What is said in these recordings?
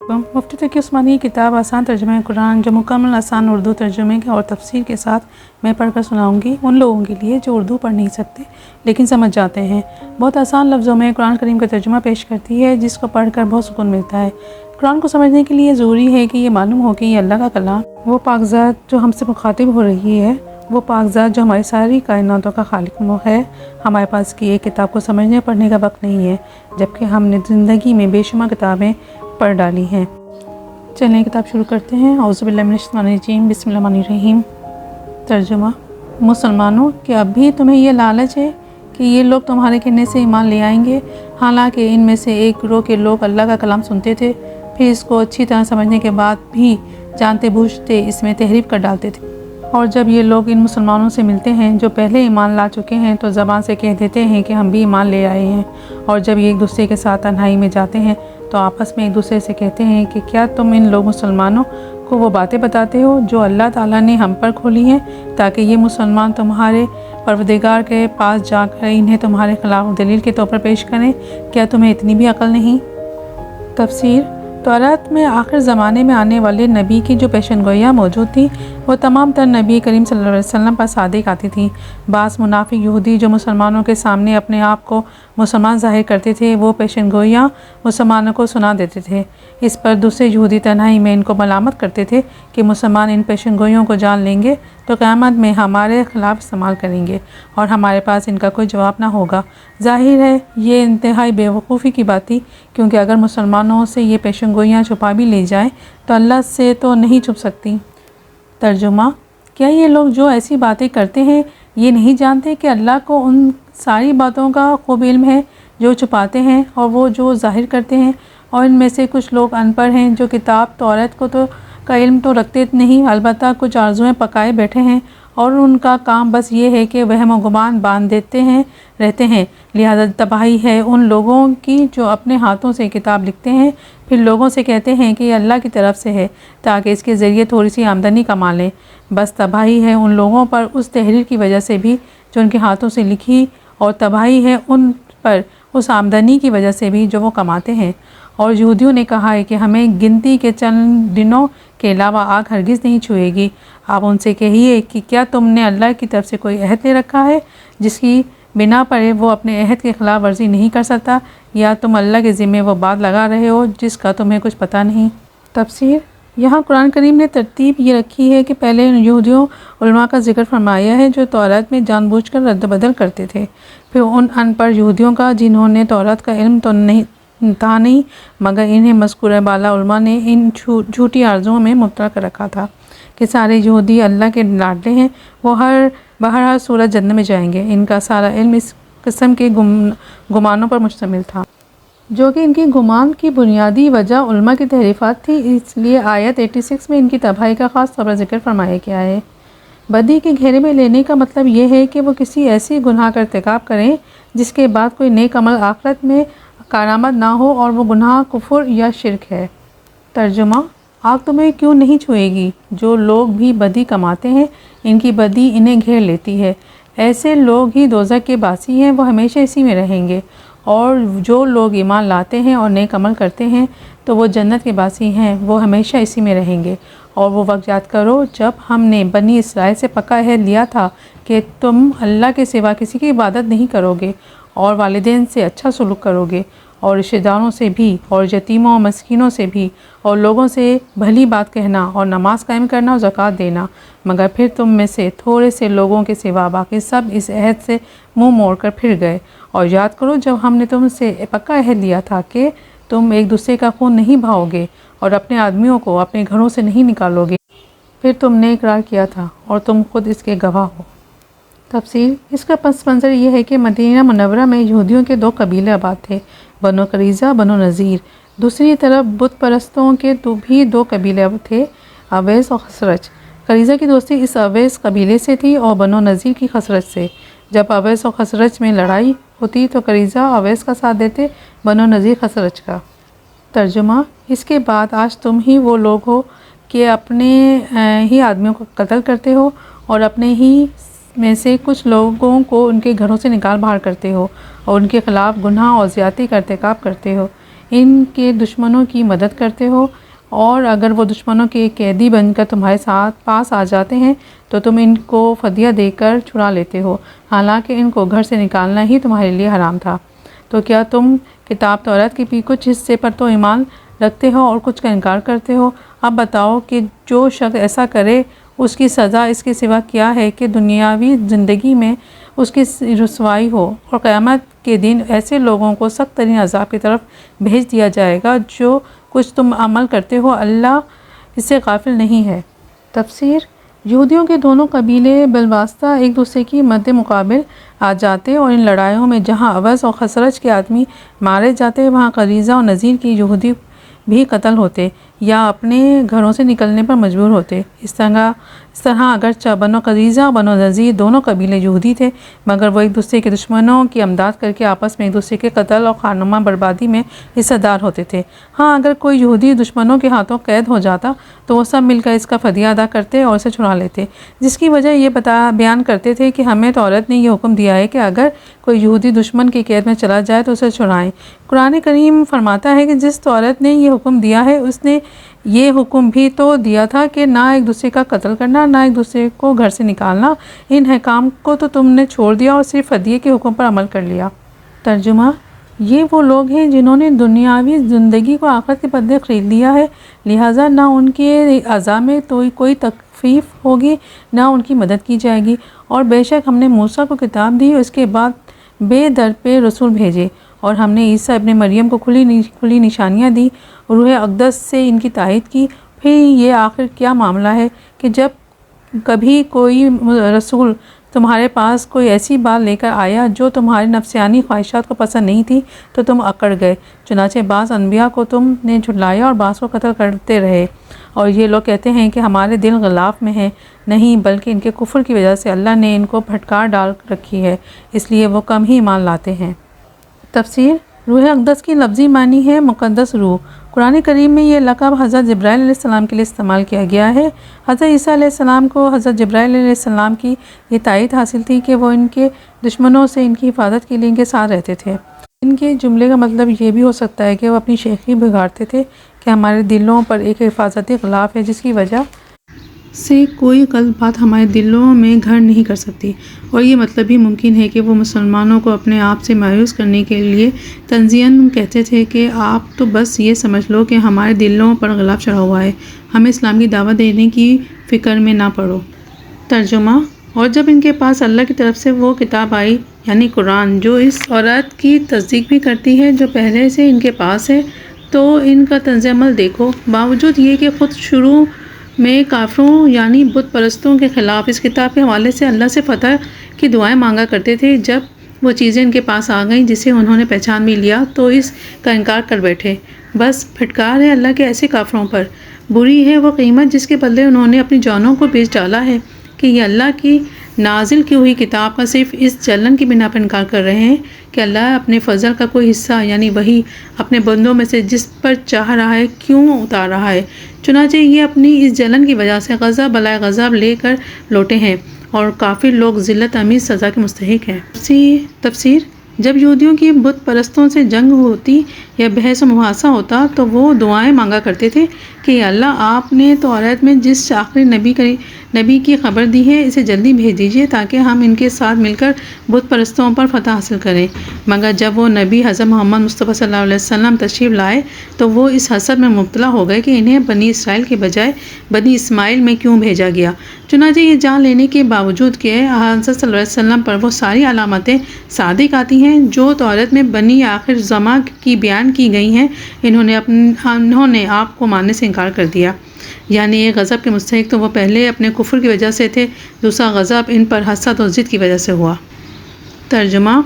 مفتی تقی عثمانی کی کتاب آسان ترجمہ قرآن جو مکمل آسان اردو ترجمے اور تفسیر کے ساتھ میں پڑھ کر سناؤں گی ان لوگوں کے لیے جو اردو پڑھ نہیں سکتے لیکن سمجھ جاتے ہیں۔ بہت آسان لفظوں میں قرآن کریم کا ترجمہ پیش کرتی ہے جس کو پڑھ کر بہت سکون ملتا ہے۔ قرآن کو سمجھنے کے لیے ضروری ہے کہ یہ معلوم ہو کہ یہ اللہ کا کلام، وہ پاک ذات جو ہم سے مخاطب ہو رہی ہے، وہ پاک ذات جو ہماری ساری کائناتوں کا خالق ہے۔ ہمارے پاس کی ایک کتاب کو سمجھنے پڑھنے کا وقت نہیں ہے جبکہ ہم نے زندگی میں بے شمار کتابیں پڑھ ڈالی ہیں۔ چلیں کتاب شروع کرتے ہیں۔ اعوذ باللہ من الشیطان الرجیم، بسم اللہ الرحمن الرحیم۔ ترجمہ: مسلمانوں، کیا اب بھی تمہیں یہ لالچ ہے کہ یہ لوگ تمہارے کہنے سے ایمان لے آئیں گے، حالانکہ ان میں سے ایک گروہ کے لوگ اللہ کا کلام سنتے تھے، پھر اس کو اچھی طرح سمجھنے کے بعد بھی جانتے بوجھتے اس میں تحریف کر ڈالتے تھے۔ اور جب یہ لوگ ان مسلمانوں سے ملتے ہیں جو پہلے ایمان لا چکے ہیں تو زبان سے کہہ دیتے ہیں کہ ہم بھی ایمان لے آئے ہیں، اور جب یہ ایک دوسرے کے ساتھ تنہائی میں جاتے ہیں تو آپس میں ایک دوسرے سے کہتے ہیں کہ کیا تم ان لوگ مسلمانوں کو وہ باتیں بتاتے ہو جو اللہ تعالیٰ نے ہم پر کھولی ہیں تاکہ یہ مسلمان تمہارے پروردگار کے پاس جا کر انہیں تمہارے خلاف دلیل کے طور پر پیش کریں؟ کیا تمہیں اتنی بھی عقل نہیں؟ تفسیر: تورات میں آخر زمانے میں آنے والے نبی کی جو پیشن گوئیاں موجود تھیں وہ تمام تر نبی کریم صلی اللہ علیہ وسلم پر صادق آتی تھیں۔ بعض منافق یہودی جو مسلمانوں کے سامنے اپنے آپ کو مسلمان ظاہر کرتے تھے وہ پیشن گوئیاں مسلمانوں کو سنا دیتے تھے۔ اس پر دوسرے یہودی تنہائی میں ان کو ملامت کرتے تھے کہ مسلمان ان پیشن گوئیوں کو جان لیں گے تو قیامت میں ہمارے خلاف استعمال کریں گے اور ہمارے پاس ان کا کوئی جواب نہ ہوگا۔ ظاہر ہے یہ انتہائی بے وقوفی کی بات تھی، کیونکہ اگر مسلمانوں سے یہ پیشن گوئیاں چھپا بھی لی جائیں تو اللہ سے تو نہیں چھپ سکتی۔ ترجمہ: کیا یہ لوگ جو ایسی باتیں کرتے ہیں یہ نہیں جانتے کہ اللہ کو ان ساری باتوں کا خوب علم ہے جو چھپاتے ہیں اور وہ جو ظاہر کرتے ہیں؟ اور ان میں سے کچھ لوگ ان پڑھ ہیں جو کتاب تورات کا علم تو رکھتے نہیں، البتہ کچھ آرزویں پکائے بیٹھے ہیں اور ان کا کام بس یہ ہے کہ وہم و گمان باندھ دیتے رہتے ہیں۔ لہذا تباہی ہے ان لوگوں کی جو اپنے ہاتھوں سے کتاب لکھتے ہیں پھر لوگوں سے کہتے ہیں کہ یہ اللہ کی طرف سے ہے تاکہ اس کے ذریعے تھوڑی سی آمدنی کما لیں۔ بس تباہی ہے ان لوگوں پر اس تحریر کی وجہ سے بھی جو ان کے ہاتھوں سے لکھی، اور تباہی ہے ان پر اس آمدنی کی وجہ سے بھی جو وہ کماتے ہیں۔ اور یہودیوں نے کہا ہے کہ ہمیں گنتی کے چند دنوں کے علاوہ آگ ہرگز نہیں چھوئے گی۔ آپ ان سے کہیے کہ کیا تم نے اللہ کی طرف سے کوئی عہد لے رکھا ہے جس کی بنا پر وہ اپنے عہد کی خلاف ورزی نہیں کر سکتا، یا تم اللہ کے ذمے وہ بات لگا رہے ہو جس کا تمہیں کچھ پتہ نہیں؟ تفسیر: یہاں قرآن کریم نے ترتیب یہ رکھی ہے کہ پہلے یہودیوں علماء کا ذکر فرمایا ہے جو تورات میں جان بوجھ کر رد بدل کرتے تھے، پھر ان پڑھ یہودیوں کا جنہوں نے تورات کا علم تو تھا نہیں مگر انہیں مذکورہ بالا علماء نے ان جھوٹی آرزوؤں میں مبتلا کر رکھا تھا کہ سارے یہودی اللہ کے لاڈلے ہیں، وہ بہرحال صورت جنت میں جائیں گے۔ ان کا سارا علم اس قسم کے گمانوں پر مشتمل تھا جو کہ ان کی گمان کی بنیادی وجہ علماء کی تحریفات تھی، اس لیے آیت 86 میں ان کی تباہی کا خاص طور پر ذکر فرمایا گیا ہے۔ بدی کے گھیرے میں لینے کا مطلب یہ ہے کہ وہ کسی ایسی گناہ کا ارتکاب کریں جس کے بعد کوئی نیک عمل آخرت میں کارآمد نہ ہو اور وہ گناہ کفر یا شرک ہے۔ ترجمہ: آگ تمہیں کیوں نہیں چھوئے گی؟ جو لوگ بھی بدی کماتے ہیں ان کی بدی انہیں گھیر لیتی ہے، ایسے لوگ ہی دوزخ کے باسی ہیں، وہ ہمیشہ اسی میں رہیں گے۔ اور جو لوگ ایمان لاتے ہیں اور نیک عمل کرتے ہیں تو وہ جنت کے باسی ہیں، وہ ہمیشہ اسی میں رہیں گے۔ اور وہ وقت یاد کرو جب ہم نے بنی اسرائیل سے پکا عہد لیا تھا کہ تم اللہ کے سوا کسی کی عبادت نہیں کرو گے اور والدین سے اچھا سلوک کرو گے اور رشتہ داروں سے بھی اور یتیموں اور مسکینوں سے بھی اور لوگوں سے بھلی بات کہنا اور نماز قائم کرنا اور زکوٰۃ دینا، مگر پھر تم میں سے تھوڑے سے لوگوں کے سوا باقی سب اس عہد سے منہ موڑ کر پھر گئے۔ اور یاد کرو جب ہم نے تم سے پکا عہد لیا تھا کہ تم ایک دوسرے کا خون نہیں بہاؤ گے اور اپنے آدمیوں کو اپنے گھروں سے نہیں نکالو گے، پھر تم نے اقرار کیا تھا اور تم خود اس کے گواہ ہو۔ تفسیر: اس کا پس منظر یہ ہے کہ مدینہ منورہ میں یہودیوں کے دو قبیلے آباد تھے، بنو قریظہ بنو نذیر۔ دوسری طرف بت پرستوں کے بھی دو قبیلے تھے، اویس اور خزرج۔ قریظہ کی دوستی اس اویس قبیلے سے تھی اور بنو نذیر کی خزرج سے۔ جب اویس اور خزرج میں لڑائی ہوتی تو قریظہ اویس کا ساتھ دیتے، بنو نذیر خزرج کا۔ ترجمہ: اس کے بعد آج تم ہی وہ لوگ ہو کہ اپنے ہی آدمیوں کو قتل کرتے ہو اور اپنے ہی میں سے کچھ لوگوں کو ان کے گھروں سے نکال باہر کرتے ہو اور ان کے خلاف گناہ اور زیادتی کا ارتکاب کرتے ہو۔ ان کے دشمنوں کی مدد کرتے ہو، اور اگر وہ دشمنوں کے قیدی بن کر تمہارے ساتھ پاس آ جاتے ہیں تو تم ان کو فدیہ دے کر چھڑا لیتے ہو، حالانکہ ان کو گھر سے نکالنا ہی تمہارے لیے حرام تھا۔ تو کیا تم کتاب توریت کے بھی کچھ حصے پر تو ایمان رکھتے ہو اور کچھ کا انکار کرتے ہو؟ اب بتاؤ کہ جو شخص ایسا کرے اس کی سزا اس کے سوا کیا ہے کہ دنیاوی زندگی میں اس کی رسوائی ہو، اور قیامت کے دن ایسے لوگوں کو سخت ترین عذاب کی طرف بھیج دیا جائے گا۔ جو کچھ تم عمل کرتے ہو اللہ اس سے غافل نہیں ہے۔ تفسیر: یہودیوں کے دونوں قبیلے بالواسطہ ایک دوسرے کی مد مقابل آ جاتے، اور ان لڑائیوں میں جہاں اوس اور خزرج کے آدمی مارے جاتے وہاں قریظہ اور نذیر کی یہودی بھی قتل ہوتے یا اپنے گھروں سے نکلنے پر مجبور ہوتے۔ اس طرح اگرچہ بنو قریظہ اور بنو نذیر دونوں قبیلے یہودی تھے، مگر وہ ایک دوسرے کے دشمنوں کی امداد کر کے آپس میں ایک دوسرے کے قتل اور خانمہ بربادی میں حصہ دار ہوتے تھے۔ ہاں، اگر کوئی یہودی دشمنوں کے ہاتھوں قید ہو جاتا تو وہ سب مل کر اس کا فدیہ ادا کرتے اور اسے چھڑا لیتے، جس کی وجہ یہ بیان کرتے تھے کہ ہمیں توریت نے یہ حکم دیا ہے کہ اگر کوئی یہودی دشمن کی قید میں چلا جائے تو اسے چھڑائیں۔ قرآن کریم فرماتا ہے کہ جس توریت نے یہ حکم دیا ہے اس نے یہ حکم بھی تو دیا تھا کہ نہ ایک دوسرے کا قتل کرنا، نہ ایک دوسرے کو گھر سے نکالنا۔ ان حکام کو تو تم نے چھوڑ دیا اور صرف فدیے کے حکم پر عمل کر لیا۔ ترجمہ: یہ وہ لوگ ہیں جنہوں نے دنیاوی زندگی کو آخرت کے بدلے خرید لیا ہے، لہٰذا نہ ان کے عذاب میں کوئی تخفیف ہوگی نہ ان کی مدد کی جائے گی۔ اور بے شک ہم نے موسیٰ کو کتاب دی اور اس کے بعد بے در پہ رسول بھیجے، اور ہم نے عیسیٰ ابن مریم کو کھلی نشانیاں دی، روح اقدس سے ان کی تائید کی۔ پھر یہ آخر کیا معاملہ ہے کہ جب کبھی کوئی رسول تمہارے پاس کوئی ایسی بات لے کر آیا جو تمہاری نفسیانی خواہشات کو پسند نہیں تھی تو تم اکڑ گئے، چنانچہ بعض انبیاء کو تم نے جھٹلایا اور بعض کو قتل کرتے رہے۔ اور یہ لوگ کہتے ہیں کہ ہمارے دل غلاف میں ہیں، نہیں بلکہ ان کے کفر کی وجہ سے اللہ نے ان کو پھٹکار ڈال رکھی ہے، اس لیے وہ کم ہی ایمان لاتے ہیں۔ تفسیر: روح اقدس کی لفظی معنی ہے مقدس روح۔ قرآن کریم میں یہ لقب حضرت جبرائیل علیہ السلام کے لیے استعمال کیا گیا ہے۔ حضرت عیسیٰ علیہ السلام کو حضرت جبرائیل علیہ السلام کی یہ تائید حاصل تھی کہ وہ ان کے دشمنوں سے ان کی حفاظت کے لیے ان کے ساتھ رہتے تھے۔ ان کے جملے کا مطلب یہ بھی ہو سکتا ہے کہ وہ اپنی شیخی بگاڑتے تھے کہ ہمارے دلوں پر ایک حفاظتی غلاف ہے جس کی وجہ سے کوئی غلط بات ہمارے دلوں میں گھر نہیں کر سکتی، اور یہ مطلب بھی ممکن ہے کہ وہ مسلمانوں کو اپنے آپ سے مایوس کرنے کے لیے تنزیہاً کہتے تھے کہ آپ تو بس یہ سمجھ لو کہ ہمارے دلوں پر غلاف چڑھا ہوا ہے، ہمیں اسلام کی دعوت دینے کی فکر میں نہ پڑو۔ ترجمہ: اور جب ان کے پاس اللہ کی طرف سے وہ کتاب آئی یعنی قرآن جو اس توریت کی تصدیق بھی کرتی ہے جو پہلے سے ان کے پاس ہے، تو ان کا طنز عمل دیکھو۔ باوجود یہ کہ خود شروع میں کافروں یعنی بت پرستوں کے خلاف اس کتاب کے حوالے سے اللہ سے فتح کی دعائیں مانگا کرتے تھے، جب وہ چیزیں ان کے پاس آ گئیں جسے انہوں نے پہچان بھی لیا تو اس کا انکار کر بیٹھے۔ بس پھٹکار ہے اللہ کے ایسے کافروں پر، بری ہے وہ قیمت جس کے بدلے انہوں نے اپنی جانوں کو بیچ ڈالا ہے کہ یہ اللہ کی نازل کی ہوئی کتاب کا صرف اس جلن کی بنا پر انکار کر رہے ہیں کہ اللہ اپنے فضل کا کوئی حصہ یعنی وحی اپنے بندوں میں سے جس پر چاہ رہا ہے کیوں اتار رہا ہے، چنانچہ یہ اپنی اس جلن کی وجہ سے غضب بلائے غضب لے کر لوٹے ہیں، اور کافر لوگ ذلت آمیز سزا کے مستحق ہیں۔ تفسیر: جب یہودیوں کی بت پرستوں سے جنگ ہوتی یا بحث و مباحثہ ہوتا تو وہ دعائیں مانگا کرتے تھے کہ اللہ آپ نے توریت میں جس آخری نبی کی خبر دی ہے اسے جلدی بھیج دیجیے تاکہ ہم ان کے ساتھ مل کر بت پرستوں پر فتح حاصل کریں۔ مگر جب وہ نبی حضرت محمد مصطفیٰ صلی اللہ علیہ وسلم تشریف لائے تو وہ اس حسد میں مبتلا ہو گئے کہ انہیں بنی اسرائیل کے بجائے بنی اسماعیل میں کیوں بھیجا گیا۔ چنانچہ یہ جان لینے کے باوجود کہ حضرت صلی اللہ علیہ وسلم پر وہ ساری علامتیں صادق آتی ہیں جو توریت میں بنی آخر زماں کی بیان کی گئی ہیں، انہوں نے آپ کو ماننے سے انکار کر دیا۔ یعنی ایک غضب کے مستحق تو وہ پہلے اپنے کفر کی وجہ سے تھے، دوسرا غضب ان پر حسد اور ضد کی وجہ سے ہوا۔ ترجمہ: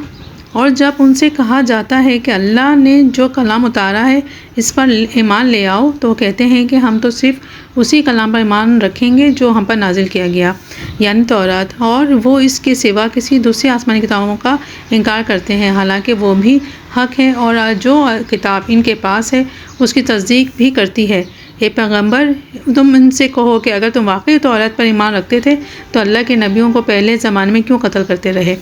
اور جب ان سے کہا جاتا ہے کہ اللہ نے جو کلام اتارا ہے اس پر ایمان لے آؤ تو وہ کہتے ہیں کہ ہم تو صرف اسی کلام پر ایمان رکھیں گے جو ہم پر نازل کیا گیا یعنی توریت، اور وہ اس کے سوا کسی دوسری آسمانی کتابوں کا انکار کرتے ہیں حالانکہ وہ بھی حق ہے، اور جو کتاب ان کے پاس ہے اس کی تصدیق بھی کرتی ہے۔ اے پیغمبر تم ان سے کہو کہ اگر تم واقعی توریت پر ایمان رکھتے تھے تو اللہ کے نبیوں کو پہلے زمانے میں کیوں قتل کرتے رہے،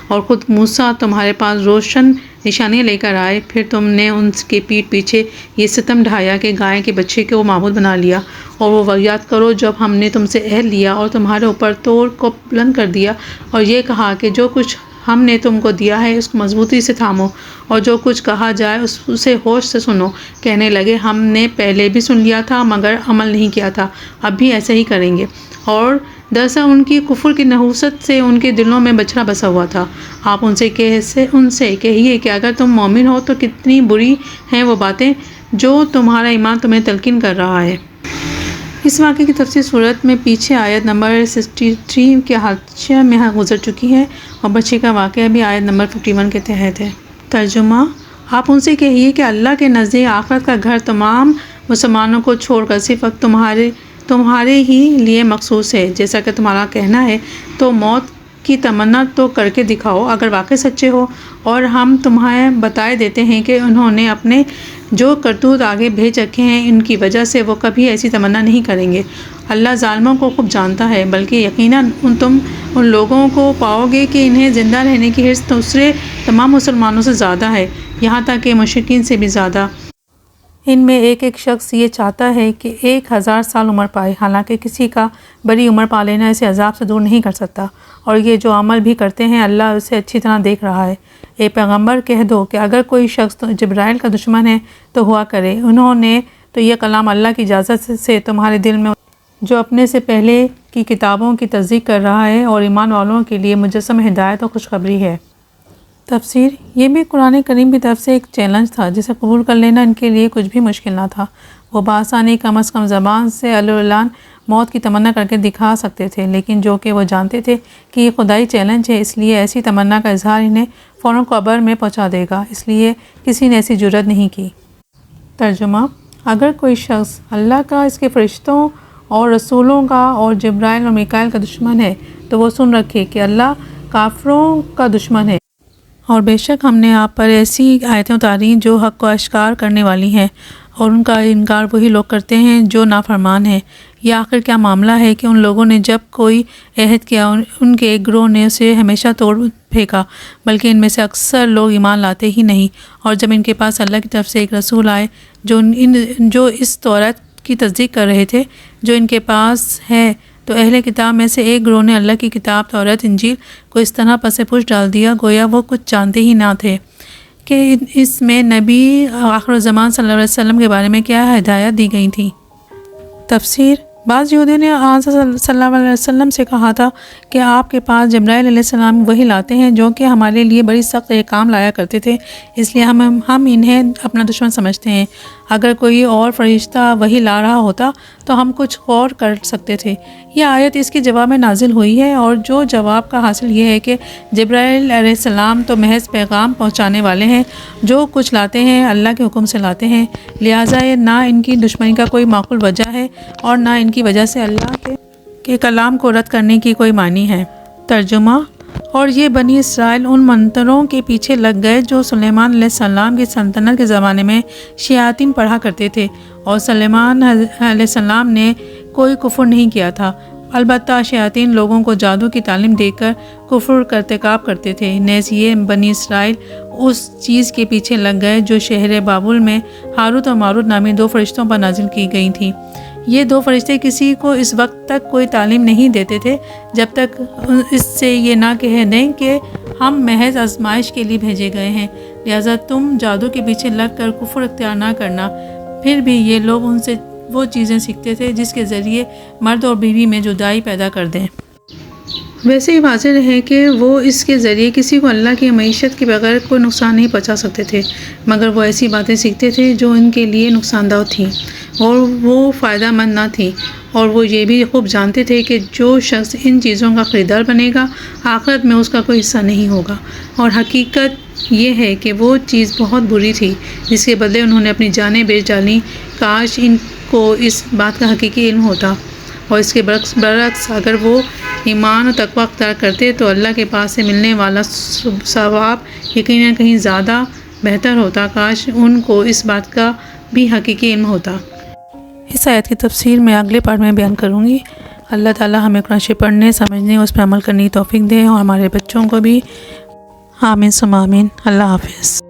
اور خود موسیٰ تمہارے پاس روشن نشانیاں لے کر آئے، پھر تم نے ان کے پیٹھ پیچھے یہ ستم ڈھایا کہ گائے کے بچے کو معبود بنا لیا۔ اور وہ یاد کرو جب ہم نے تم سے عہد لیا اور تمہارے اوپر طور کو بلند کر دیا اور یہ کہا کہ جو کچھ ہم نے تم کو دیا ہے اس کو مضبوطی سے تھامو، اور جو کچھ کہا جائے اسے ہوش سے سنو۔ کہنے لگے ہم نے پہلے بھی سن لیا تھا مگر عمل نہیں کیا تھا، اب بھی ایسا ہی کریں گے۔ اور دراصل ان کی کفر کی نحوست سے ان کے دلوں میں بچھڑا بسا ہوا تھا۔ آپ ان سے کہیے کہ اگر تم مومن ہو تو کتنی بری ہیں وہ باتیں جو تمہارا ایمان تمہیں تلقین کر رہا ہے۔ اس واقعے کی تفصیل صورت میں پیچھے آیت نمبر 63 کے حاشیہ میں گزر چکی ہے، اور بچے کا واقعہ بھی آیت نمبر 51 کے تحت ہے۔ ترجمہ: آپ ان سے کہیے کہ اللہ کے نزدیک آخرت کا گھر تمام مسلمانوں کو چھوڑ کر صرف تمہارے ہی لیے مخصوص ہے۔ جیسا کہ تمہارا کہنا ہے تو موت کی تمنا تو کر کے دکھاؤ اگر واقعی سچے ہو، اور ہم تمہیں بتائے دیتے ہیں کہ انہوں نے اپنے جو کرتوت آگے بھیج رکھے ہیں ان کی وجہ سے وہ کبھی ایسی تمنا نہیں کریں گے۔ اللہ ظالموں کو خوب جانتا ہے، بلکہ یقیناً تم ان لوگوں کو پاؤ گے کہ انہیں زندہ رہنے کی حرص دوسرے تمام مسلمانوں سے زیادہ ہے، یہاں تک کہ مشرکین سے بھی زیادہ۔ ان میں ایک شخص یہ چاہتا ہے کہ 1000 سال عمر پائے، حالانکہ کسی کا بڑی عمر پا لینا اسے عذاب سے دور نہیں کر سکتا، اور یہ جو عمل بھی کرتے ہیں اللہ اسے اچھی طرح دیکھ رہا ہے۔ اے پیغمبر کہہ دو کہ اگر کوئی شخص جبرائیل کا دشمن ہے تو ہوا کرے، انہوں نے تو یہ کلام اللہ کی اجازت سے تمہارے دل میں جو اپنے سے پہلے کی کتابوں کی تصدیق کر رہا ہے اور ایمان والوں کے لیے مجسم ہدایت اور خوشخبری ہے۔ تفسیر: یہ بھی قرآن کریم کی طرف سے ایک چیلنج تھا جسے قبول کر لینا ان کے لیے کچھ بھی مشکل نہ تھا۔ وہ بآسانی کم از کم زبان سے اعلان موت کی تمنا کر کے دکھا سکتے تھے، لیکن جو کہ وہ جانتے تھے کہ یہ خدائی چیلنج ہے، اس لیے ایسی تمنا کا اظہار انہیں فوراً قبر میں پہنچا دے گا، اس لیے کسی نے ایسی جرات نہیں کی۔ ترجمہ: اگر کوئی شخص اللہ کا، اس کے فرشتوں اور رسولوں کا اور جبرائیل اور میکائیل کا دشمن ہے تو وہ سن رکھے کہ اللہ کافروں کا دشمن ہے، اور بے شک ہم نے آپ پر ایسی آیتیں اتاری جو حق کو اشکار کرنے والی ہیں، اور ان کا انکار وہی لوگ کرتے ہیں جو نافرمان ہیں۔ یہ آخر کیا معاملہ ہے کہ ان لوگوں نے جب کوئی عہد کیا ان کے ایک گروہ نے اسے ہمیشہ توڑ پھینکا، بلکہ ان میں سے اکثر لوگ ایمان لاتے ہی نہیں، اور جب ان کے پاس اللہ کی طرف سے ایک رسول آئے جو اس توریت کی تصدیق کر رہے تھے جو ان کے پاس ہے، تو اہل کتاب میں سے ایک گروہ نے اللہ کی کتاب توریت انجیل کو اس طرح پس پش ڈال دیا گویا وہ کچھ جانتے ہی نہ تھے کہ اس میں نبی آخر الزمان صلی اللہ علیہ وسلم کے بارے میں کیا ہدایت دی گئی تھی۔ تفسیر: بعض یہودیوں نے صلی اللہ علیہ وسلم سے کہا تھا کہ آپ کے پاس جبرائیل علیہ السلام وہی لاتے ہیں جو کہ ہمارے لیے بڑی سخت احکام لایا کرتے تھے، اس لیے ہم انہیں اپنا دشمن سمجھتے ہیں۔ اگر کوئی اور فرشتہ وہی لا رہا ہوتا تو ہم کچھ غور کر سکتے تھے۔ یہ آیت اس کے جواب میں نازل ہوئی ہے، اور جو جواب کا حاصل یہ ہے کہ جبرائیل علیہ السلام تو محض پیغام پہنچانے والے ہیں، جو کچھ لاتے ہیں اللہ کے حکم سے لاتے ہیں، لہٰذا یہ نہ ان کی دشمنی کا کوئی معقول وجہ ہے اور نہ ان کی وجہ سے اللہ کے کلام کو رد کرنے کی کوئی معنی ہے۔ ترجمہ: اور یہ بنی اسرائیل ان منتروں کے پیچھے لگ گئے جو سلیمان علیہ السلام کی سلطنت کے زمانے میں شیاطین پڑھا کرتے تھے، اور سلیمان علیہ السلام نے کوئی کفر نہیں کیا تھا، البتہ شیاطین لوگوں کو جادو کی تعلیم دے کر کفر کا ارتکاب کرتے تھے۔ نیز یہ بنی اسرائیل اس چیز کے پیچھے لگ گئے جو شہر بابل میں ہاروت اور ماروت نامی 2 فرشتوں پر نازل کی گئی تھی۔ یہ 2 فرشتے کسی کو اس وقت تک کوئی تعلیم نہیں دیتے تھے جب تک اس سے یہ نہ کہہ دیں کہ ہم محض آزمائش کے لیے بھیجے گئے ہیں، لہٰذا تم جادو کے پیچھے لگ کر کفر اختیار نہ کرنا۔ پھر بھی یہ لوگ ان سے وہ چیزیں سیکھتے تھے جس کے ذریعے مرد اور بیوی میں جدائی پیدا کر دیں۔ ویسے ہی واضح ہے کہ وہ اس کے ذریعے کسی کو اللہ کی معیشت کے بغیر کوئی نقصان نہیں پہنچا سکتے تھے، مگر وہ ایسی باتیں سیکھتے تھے جو ان کے لیے نقصان دہ تھیں اور وہ فائدہ مند نہ تھیں، اور وہ یہ بھی خوب جانتے تھے کہ جو شخص ان چیزوں کا خریدار بنے گا آخرت میں اس کا کوئی حصہ نہیں ہوگا، اور حقیقت یہ ہے کہ وہ چیز بہت بری تھی جس کے بدلے انہوں نے اپنی جانیں بیچ ڈالیں۔ کاش ان کو اس بات کا حقیقی علم ہوتا، اور اس کے برعکس اگر وہ ایمان و تقویٰ اختیار کرتے تو اللہ کے پاس سے ملنے والا ثواب یقیناً کہیں زیادہ بہتر ہوتا۔ کاش ان کو اس بات کا بھی حقیقی علم ہوتا۔ اس آیت کی تفسیر میں اگلے پارٹ میں بیان کروں گی۔ اللہ تعالیٰ ہمیں قرآن شریف پڑھنے، سمجھنے، اس پہ عمل کرنے کی توفیق دے اور ہمارے بچوں کو بھی۔ آمین ثم آمین۔ اللہ حافظ۔